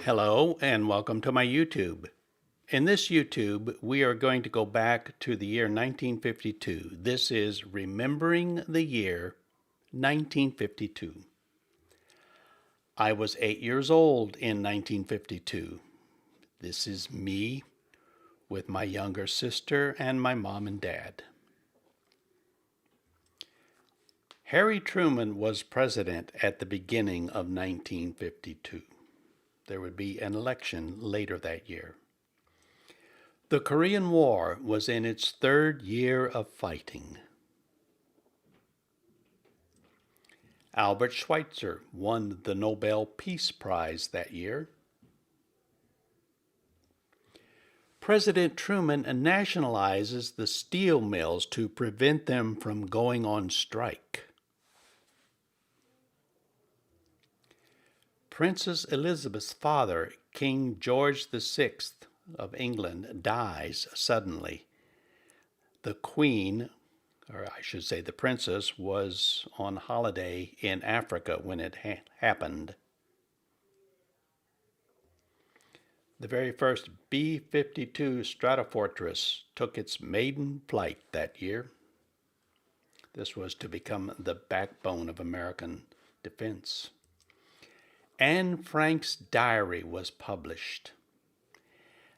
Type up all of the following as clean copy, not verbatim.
Hello and welcome to my YouTube. In this YouTube, we are going to go back to the year 1952. This is Remembering the Year 1952. I was 8 years old in 1952. This is me with my younger sister and my mom and dad. Harry Truman was president at the beginning of 1952. There would be an election later that year. The Korean War was in its third year of fighting. Albert Schweitzer won the Nobel Peace Prize that year. President Truman nationalizes the steel mills to prevent them from going on strike. Princess Elizabeth's father, King George VI of England, dies suddenly. The Queen, or I should say the princess, was on holiday in Africa when it happened. The very first B-52 Stratofortress took its maiden flight that year. This was to become the backbone of American defense. Anne Frank's diary was published.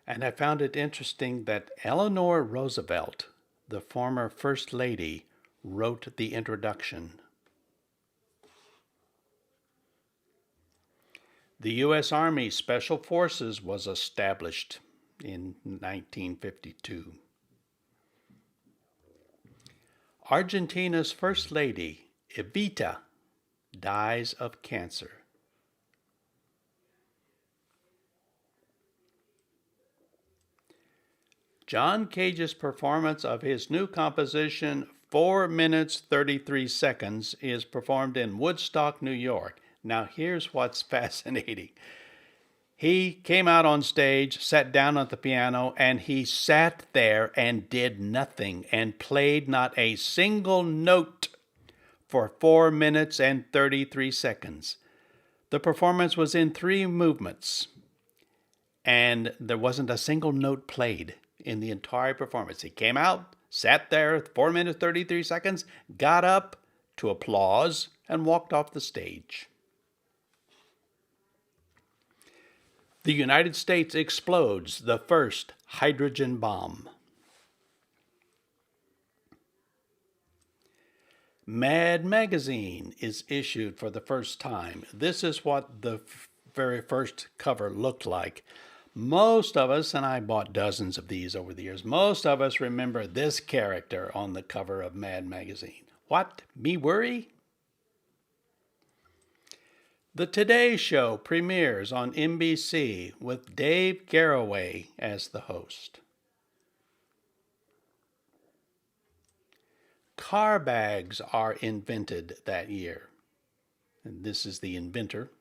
And I found it interesting that Eleanor Roosevelt, the former First Lady, wrote the introduction. The U.S. Army Special Forces was established in 1952. Argentina's First Lady, Evita, dies of cancer. John Cage's performance of his new composition, 4 minutes 33 seconds, is performed in Woodstock, New York. Now, here's what's fascinating. He came out on stage, sat down at the piano, and he sat there and did nothing and played not a single note for 4 minutes and 33 seconds. The performance was in 3 movements, and there wasn't a single note played in the entire performance. He came out, sat there 4 minutes, 33 seconds, got up to applause, and walked off the stage. The United States explodes the first hydrogen bomb. Mad Magazine is issued for the first time. This is what the very first cover looked like. Most of us, and I bought dozens of these over the years, most of us remember this character on the cover of Mad Magazine. What? Me worry? The Today Show premieres on NBC with Dave Garroway as the host. Car bags are invented that year. And this is the inventor.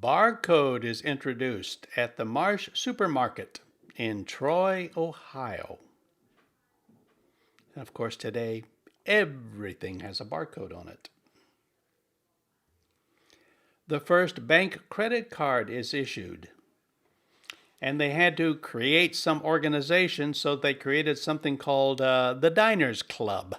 Barcode is introduced at the Marsh Supermarket in Troy, Ohio. And of course, today, everything has a barcode on it. The first bank credit card is issued. And they had to create some organization, so they created something called the Diners Club.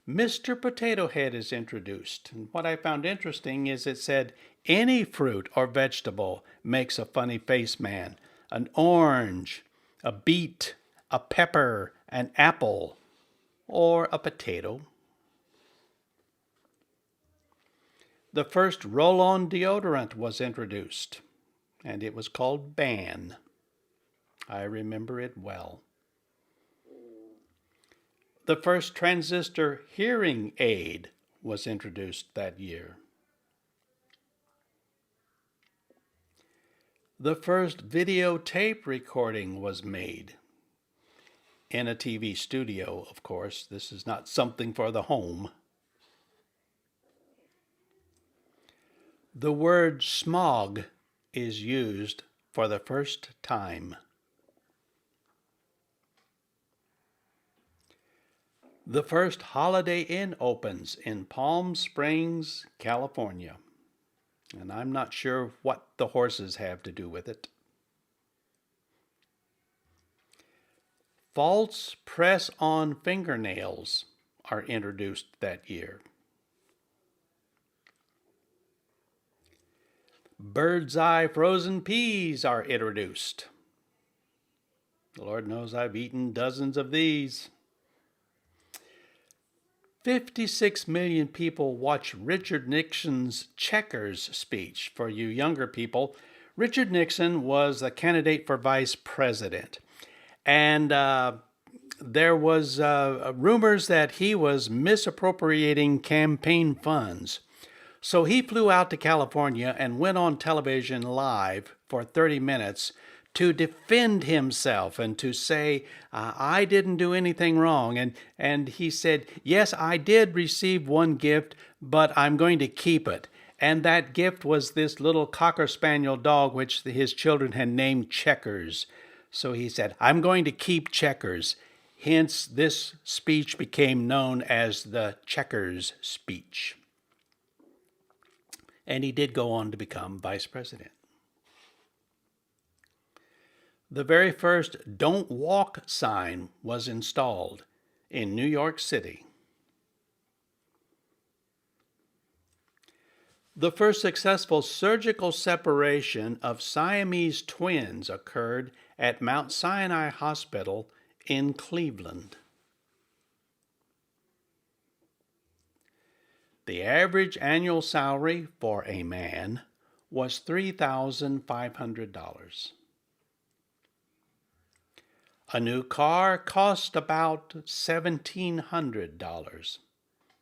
Mr. Potato Head is introduced. And what I found interesting is it said, any fruit or vegetable makes a funny face man. An orange, a beet, a pepper, an apple, or a potato. The first roll-on deodorant was introduced, and it was called Ban. I remember it well. The first transistor hearing aid was introduced that year. The first videotape recording was made in a TV studio, of course. This is not something for the home. The word smog is used for the first time. The first Holiday Inn opens in Palm Springs, California. And I'm not sure what the horses have to do with it. False press-on fingernails are introduced that year. Bird's eye frozen peas are introduced. Lord knows I've eaten dozens of these. 56 million people watch Richard Nixon's Checkers speech. For you younger people, Richard Nixon was the candidate for vice president. And there was rumors that he was misappropriating campaign funds. So he flew out to California and went on television live for 30 minutes to defend himself and to say, I didn't do anything wrong. And he said, yes, I did receive one gift, but I'm going to keep it. And that gift was this little Cocker Spaniel dog, which his children had named Checkers. So he said, I'm going to keep Checkers. Hence, this speech became known as the Checkers speech. And he did go on to become vice president. The very first Don't Walk sign was installed in New York City. The first successful surgical separation of Siamese twins occurred at Mount Sinai Hospital in Cleveland. The average annual salary for a man was $3,500. A new car cost about $1,700.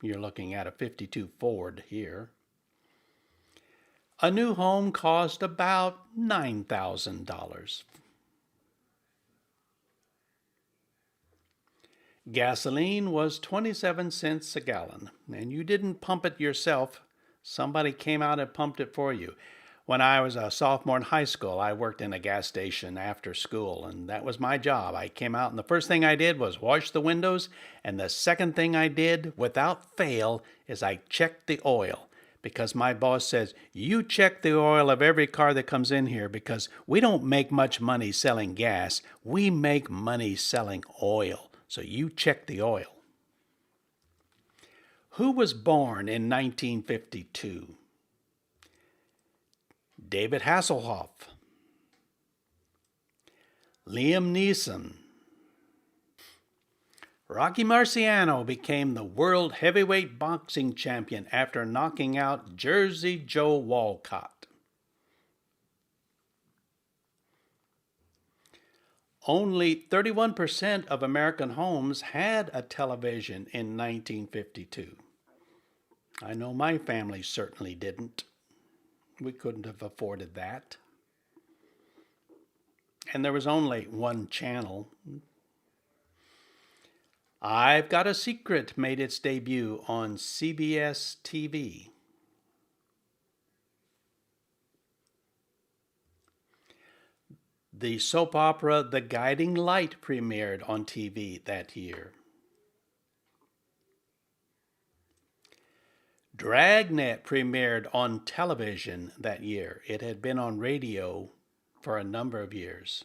You're looking at a 52 Ford here. A new home cost about $9,000. Gasoline was 27 cents a gallon, and you didn't pump it yourself. Somebody came out and pumped it for you. When I was a sophomore in high school, I worked in a gas station after school, and that was my job. I came out, and the first thing I did was wash the windows, and the second thing I did, without fail, is I checked the oil. Because my boss says, you check the oil of every car that comes in here, because we don't make much money selling gas. We make money selling oil. So you check the oil. Who was born in 1952? David Hasselhoff, Liam Neeson. Rocky Marciano became the world heavyweight boxing champion after knocking out Jersey Joe Walcott. Only 31% of American homes had a television in 1952. I know my family certainly didn't. We couldn't have afforded that. And there was only one channel. I've Got a Secret made its debut on CBS TV. The soap opera The Guiding Light premiered on TV that year. Dragnet premiered on television that year. It had been on radio for a number of years.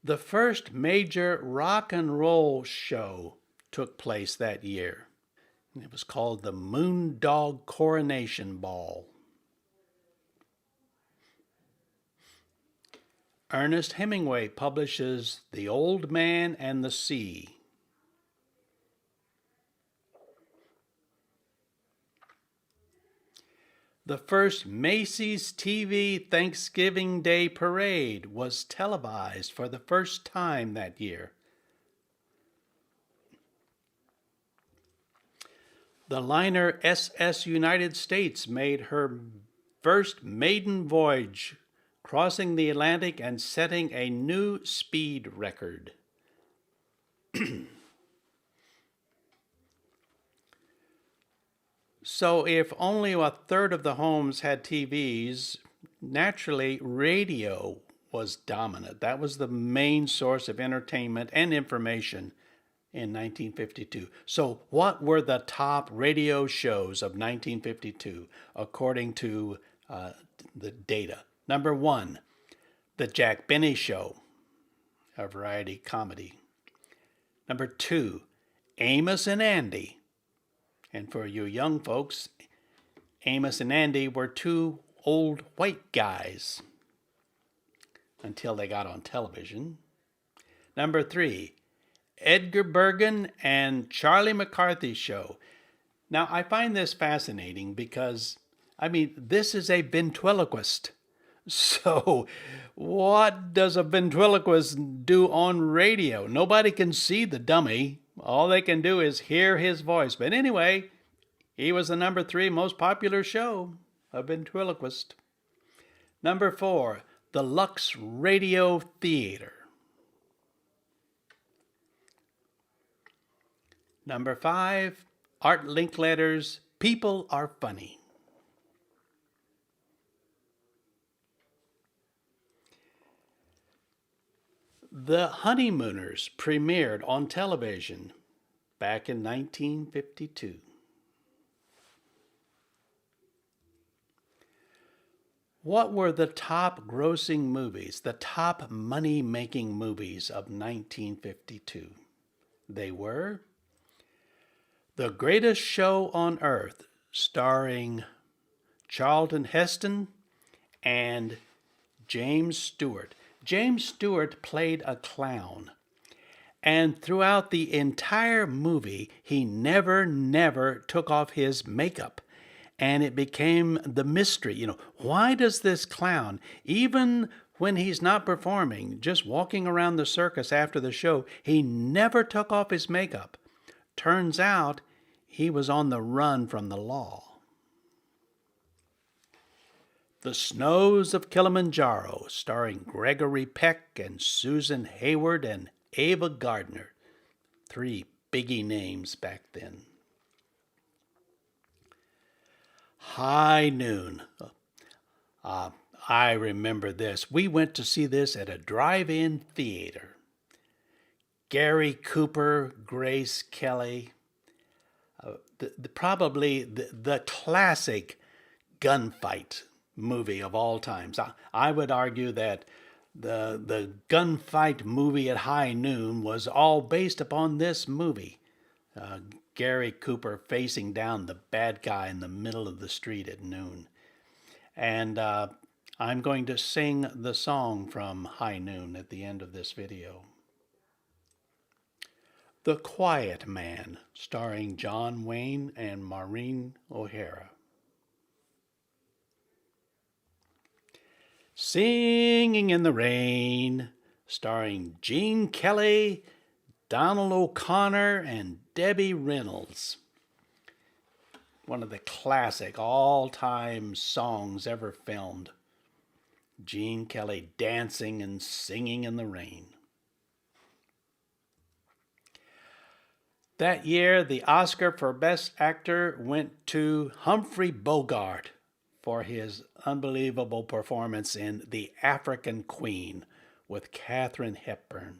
The first major rock and roll show took place that year. It was called the Moondog Coronation Ball. Ernest Hemingway publishes The Old Man and the Sea. The first Macy's TV Thanksgiving Day Parade was televised for the first time that year. The liner SS United States made her first maiden voyage, crossing the Atlantic and setting a new speed record. So if only a third of the homes had TVs, naturally radio was dominant. That was the main source of entertainment and information in 1952. So, what were the top radio shows of 1952 according to the data? Number one, The Jack Benny Show, a variety comedy. Number two, Amos and Andy. And for you young folks, Amos and Andy were two old white guys until they got on television. Number three, Edgar Bergen and Charlie McCarthy Show. Now, I find this fascinating because, this is a ventriloquist. So, what does a ventriloquist do on radio? Nobody can see the dummy. All they can do is hear his voice. But anyway, he was the number 3 most popular show, a ventriloquist. Number 4, the Lux Radio Theater. Number 5, Art Linkletter's People Are Funny. The Honeymooners premiered on television back in 1952. What were the top grossing movies, the top money-making movies of 1952? They were The Greatest Show on Earth, starring Charlton Heston and James Stewart. James Stewart played a clown, and throughout the entire movie, he never took off his makeup. And it became the mystery, why does this clown, even when he's not performing, just walking around the circus after the show, he never took off his makeup? Turns out he was on the run from the law. The Snows of Kilimanjaro, starring Gregory Peck and Susan Hayward and Ava Gardner. 3 biggie names back then. High Noon. I remember this. We went to see this at a drive-in theater. Gary Cooper, Grace Kelly, probably the classic gunfight movie of all times. I would argue that the gunfight movie at High Noon was all based upon this movie. Gary Cooper facing down the bad guy in the middle of the street at noon. And I'm going to sing the song from High Noon at the end of this video. The Quiet Man, starring John Wayne and Maureen O'Hara. Singing in the Rain, starring Gene Kelly, Donald O'Connor, and Debbie Reynolds. One of the classic all-time songs ever filmed. Gene Kelly dancing and singing in the rain. That year, the Oscar for Best Actor went to Humphrey Bogart for his unbelievable performance in The African Queen with Katharine Hepburn.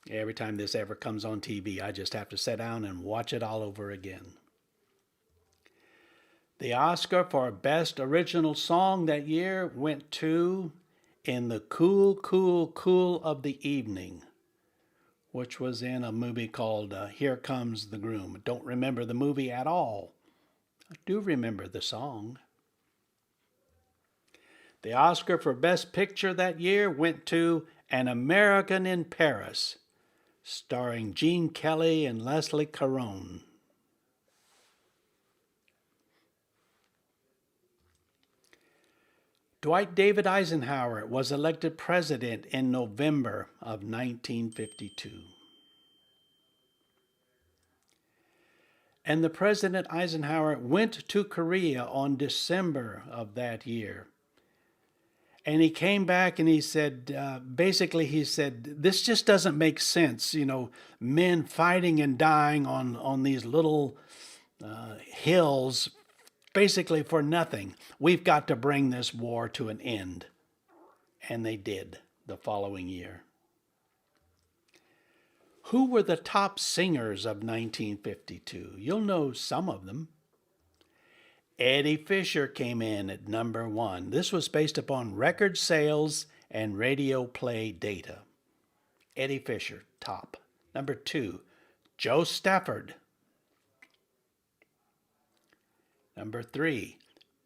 Every time this ever comes on TV, I just have to sit down and watch it all over again. The Oscar for Best Original Song that year went to In the Cool, Cool, Cool of the Evening, which was in a movie called Here Comes the Groom. I don't remember the movie at all. I do remember the song. The Oscar for Best Picture that year went to An American in Paris, starring Gene Kelly and Leslie Caron. Dwight David Eisenhower was elected president in November of 1952. And the President Eisenhower went to Korea on December of that year. And he came back and he said, he said, this just doesn't make sense. Men fighting and dying on these little hills, basically for nothing. We've got to bring this war to an end. and they did the following year. Who were the top singers of 1952? You'll know some of them. Eddie Fisher came in at number 1. This was based upon record sales and radio play data. Eddie Fisher, top. Number 2, Joe Stafford. Number 3,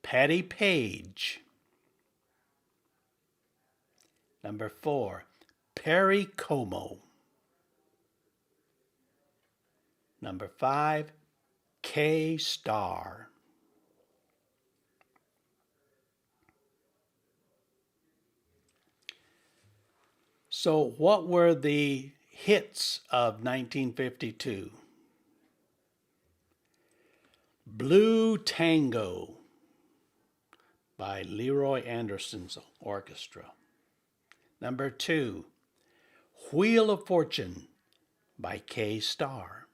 Patti Page. Number 4, Perry Como. Number 5, K-Star. So what were the hits of 1952? Blue Tango by Leroy Anderson's orchestra. Number 2, Wheel of Fortune by K-Star.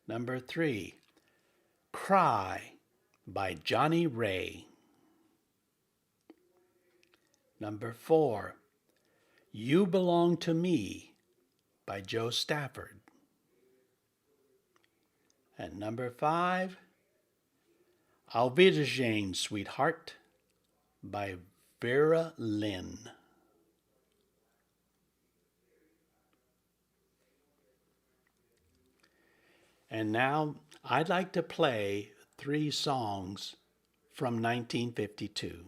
Number 3, Cry by Johnny Ray. Number 4, You Belong to Me by Joe Stafford. And number 5, Auf Wiedersehen, Sweetheart by Vera Lynn. And now I'd like to play 3 songs from 1952.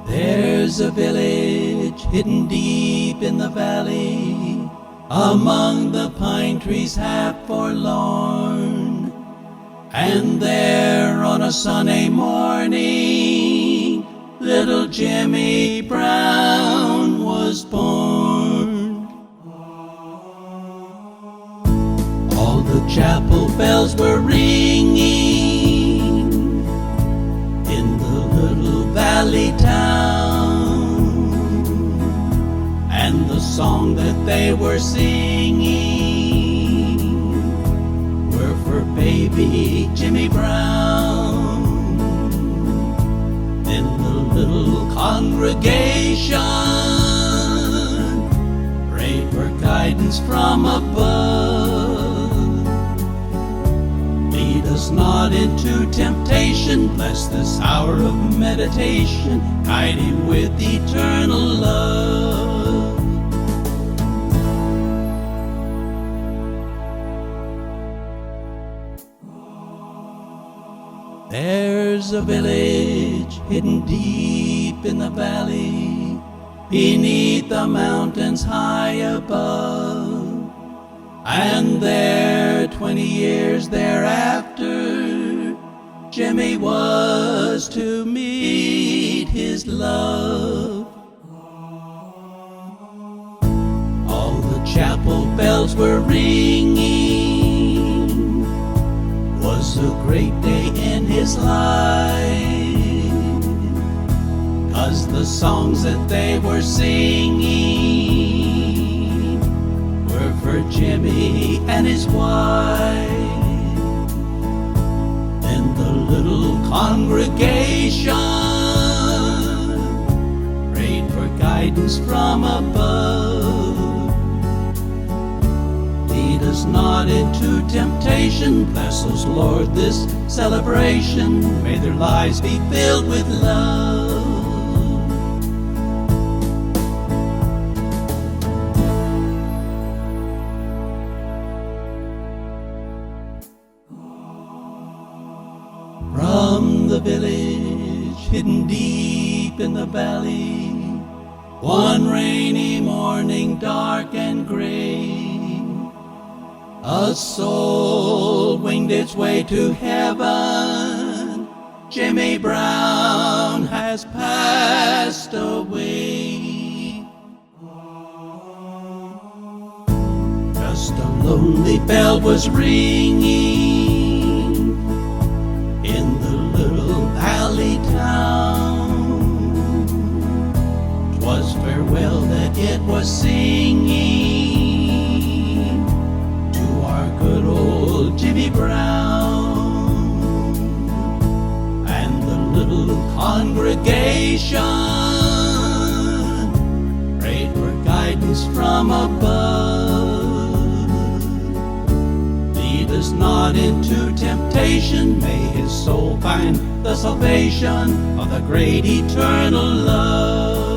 There's a village hidden deep in the valley, among the pine trees half forlorn. And there on a sunny morning, little Jimmy Brown was born. All the chapel bells were ringing in the little valley town, and the song that they were singing were for baby Jimmy Brown. Then the little congregation prayed for guidance from above. Lead us not into temptation, bless this hour of meditation, guide him with eternal love. There's a village hidden deep in the valley, beneath the mountains high above. And there, 20 years thereafter, Jimmy was to meet his love. All the chapel bells were ringing, was a great day in his life, 'cause the songs that they were singing were for Jimmy and his wife. Then the little congregation prayed for guidance from above. Lead us not into temptation, bless us, Lord, this celebration. May their lives be filled with love. From the village hidden deep in the valley, one rainy morning dark and gray, a soul winged its way to heaven. Jimmy Brown has passed away. Just a lonely bell was ringing in the little valley town. for singing to our good old Jimmy Brown and the little congregation prayed for guidance from above. Lead us not into temptation, may his soul find the salvation of the great eternal love.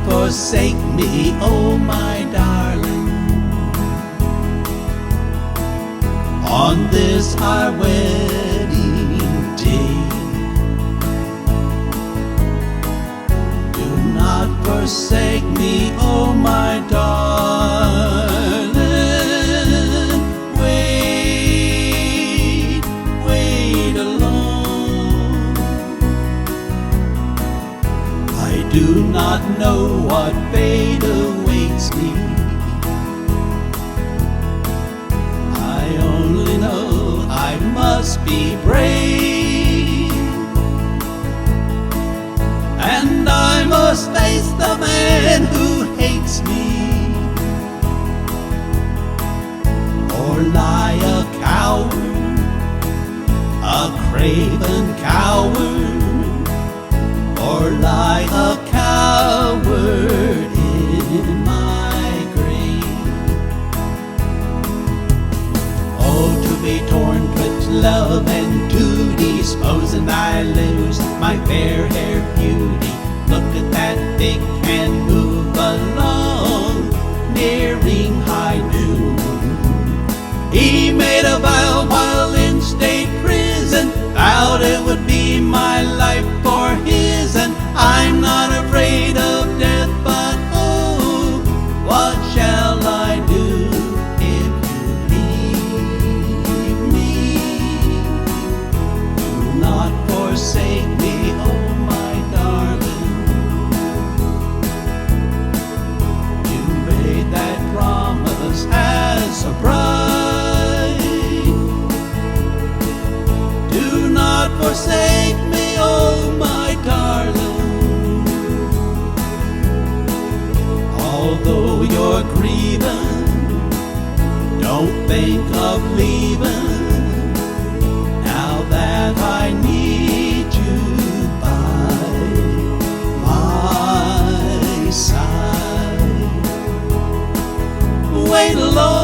Forsake me, oh my darling, on this our wedding day. Do not forsake me, oh my darling. Wait alone. I do not know what fate awaits me. I only know I must be brave, and I must face the man who hates me, or lie a coward, a craven coward, or lie a coward in my grave. Oh, to be torn twixt love and duty, supposing I lose my fair haired beauty. Look at that big hand move along, nearing high noon. He made a vow while in state prison, vowed it would be my life for his, and I'm not afraid of death, but oh, what shall I do if you leave me? Do not forsake me, oh my darling. You made that promise as a bride. Do not forsake me, oh my darling. Although you're grieving, don't think of leaving, now that I need you by my side. Wait alone,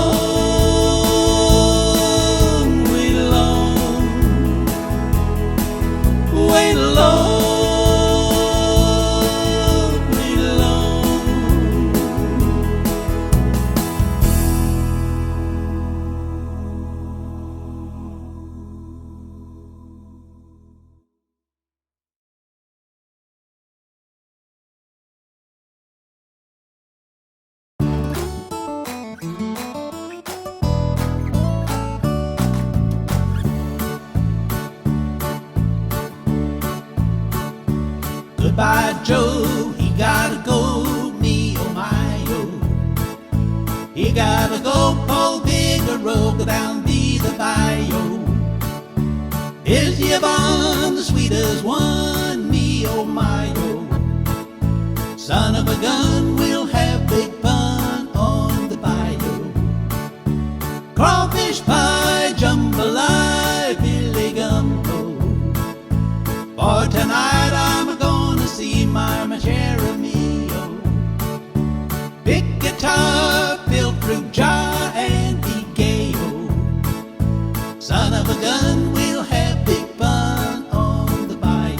wait alone, wait alone. Goodbye, Joe, he gotta go, me, oh my, oh. He gotta go, Paul Figaro, go down the bayou. Is Yvonne the sweetest one, me, oh my, oh. Son of a gun, we'll have big fun on the bayou. Crawfish pie, jambalaya, Billy Gumbo. For tonight I'm gonna see my Jeremio. Big guitar, filled fruit jar, and be gay, oh. Son of a gun, we'll have big fun on the bayou.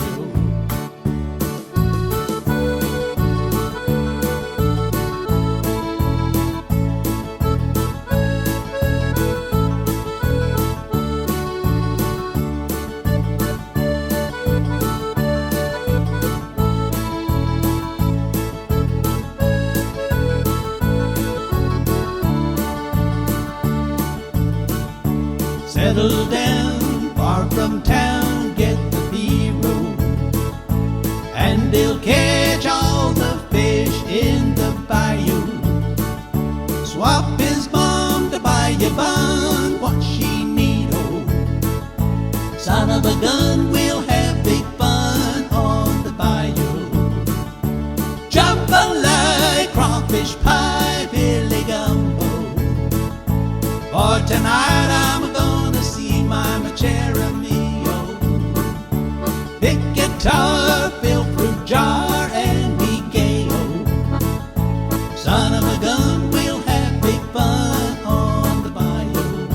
settle down far from town, get the P-roll, and he'll catch all the fish in the bayou. Swap his mom to buy a bun, what she need, oh. Son of a gun, we'll have big fun on the bayou. Jambalaya, crawfish pie, Billy Gumbo. For tonight I'm gonna see my Jeremio. Big guitar, fill fruit jar, and be gay, oh. Son of a gun, we'll have big fun on the bayou.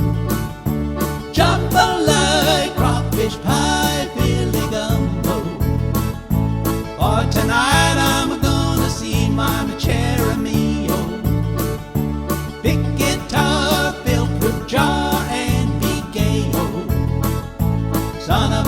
Jambalaya, crawfish pie, Billy Gumbo. For tonight I'm gonna see my Jeremio. Big guitar, fill fruit jar, and be gay, oh. Son of